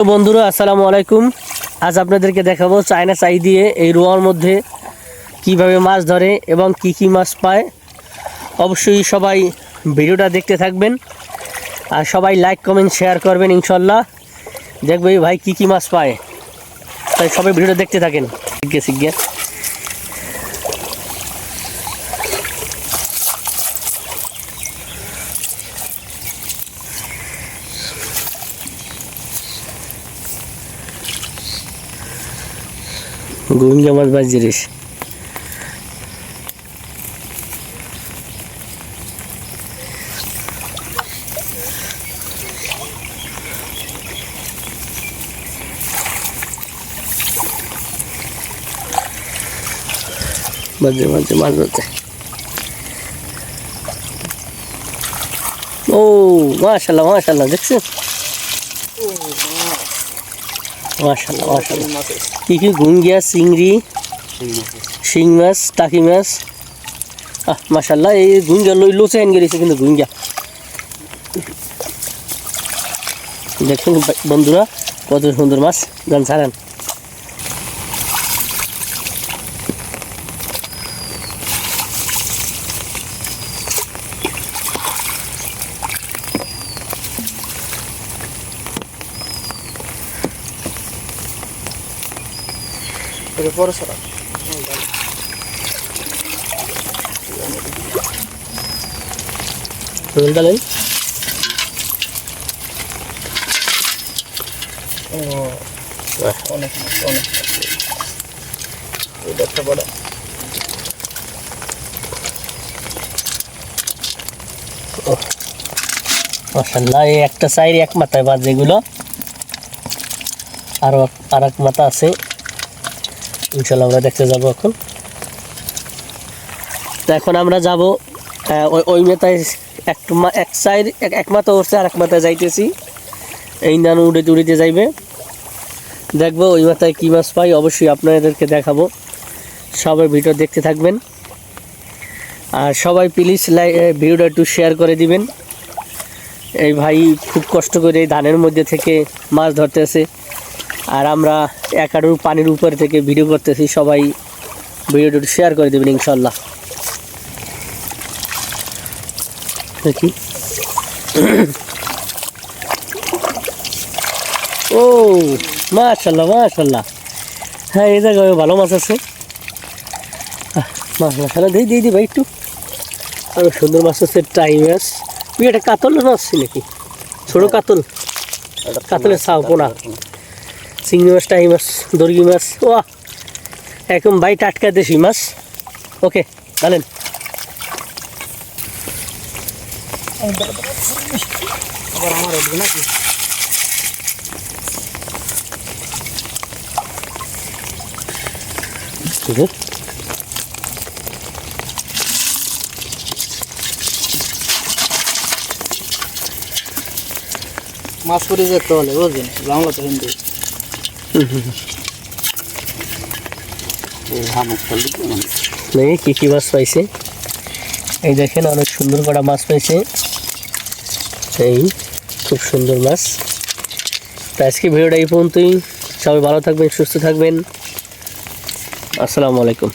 বন্ধুরা আসসালামু আলাইকুম। আজ আপনাদেরকে দেখাবো চায়না চাই দিয়ে এই রোয়ার মধ্যে কিভাবে মাছ ধরে এবং কি কি মাছ পায়। অবশ্যই সবাই ভিডিওটা দেখতে থাকবেন আর সবাই লাইক কমেন্ট শেয়ার করবেন। ইনশাল্লাহ দেখবে ভাই কি কি মাছ পায়, তাই সবাই ভিডিওটা দেখতে থাকেন। শিখিয়ে গুঙ্গা মাছ বাজ জিনিস মাঝে মাঝে মাছ ধরতে। ও মাশাআল্লাহ মাশাআল্লাহ, দেখছেন মাশাআল্লাহ মাশাআল্লাহ। কি কি গুঙ্গিয়া, চিংড়ি, শিং মাছ, টাকি মাছ। মাশাআল্লাহ এই গুঙ্গা লোচে আন গেছে কিন্তু গুঙ্গা দেখুন বন্ধুরা কত সুন্দর মাছ। গান ছাড়েন পরে সরা ডালেন। অনেক অনেক এটা একটা বড় মাশাআল্লাহ। এই একটা সাইড এক মাথায় বাজ, যেগুলো আর এক মাথা আছে। ইনশাল্লাহ আমরা দেখতে যাবো এখন। তো এখন আমরা যাব ওই মাথায় এক সাইড এক মাথা উঠছে আর এক মাথায় যাইতেছি। এই নান উড়িতে যাইবে, দেখবো ওই মাথায় কী মাছ পাই। অবশ্যই আপনাদেরকে দেখাবো, সবাই ভিডিও দেখতে থাকবেন আর সবাই প্লিজ ভিডিওটা একটু শেয়ার করে দিবেন। এই ভাই খুব কষ্ট করে এই ধানের মধ্যে থেকে মাছ ধরতেছে আর আমরা এক হাঁটুর পানির উপর থেকে ভিডিও করতেছি। সবাই ভিডিওটা একটু শেয়ার করে দেবেন ইনশাল্লাহ। দেখি ও মাশাআল্লাহ মাশাআল্লাহ। হ্যাঁ এই জায়গায় ভালো মাছ আছে। মাশাআল্লাহ দিই ভাই একটু আরো সুন্দর মাছ আছে। টাই মাছ, এটা কাতল মাছ নাকি? ছোট কাতল, কাতলের ছাও পোনা, চিংড়ি মাছ, টাই মাছ, দর্গি মাছ। ও একদম ভাই টাটকা দেশি মাছ। ওকে বলেন আবার আমার নাকি মাছ পরে যেতে হলে বুঝলেন, বাংলা তো হিন্দি। কি কি মাছ পাইছে এই দেখেন, অনেক সুন্দর কটা মাছ পাইছে। এই খুব সুন্দর মাছ। তো আজকে ভিডিওটা এই পর্যন্তই। সবাই ভালো থাকবেন, সুস্থ থাকবেন। আসসালামু আলাইকুম।